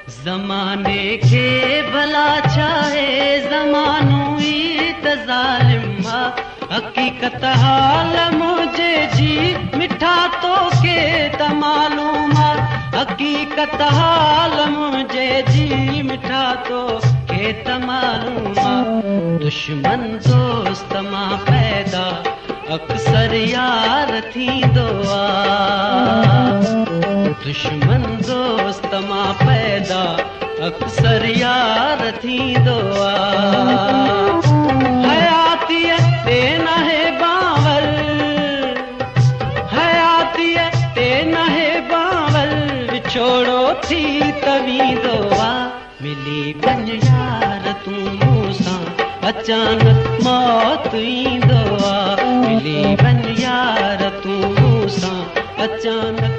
ज़माने के भला चाहे ज़मानो ई त ज़ालिम आ। हकीकत हाल मुझे जी मिठा तो के त मालूम आ। हकीकत हाल मुझे जी मिठा तो के त मालूम आ। दुश्मन दोस्त मां पैदा अक्सर यार थींदो आ। दुश्मन दोस्त मां पैदा अक्सर यार थींदो आ। हयातीअ ते नाहे बावल, हयातीअ ते नाहे बावल, विछोड़ो थी तवींदो आ। मिली वञ यार तूं मूंसां, अचानक मौत ईंदो आ। मिली वञ यार तूं मूंसां, अचानक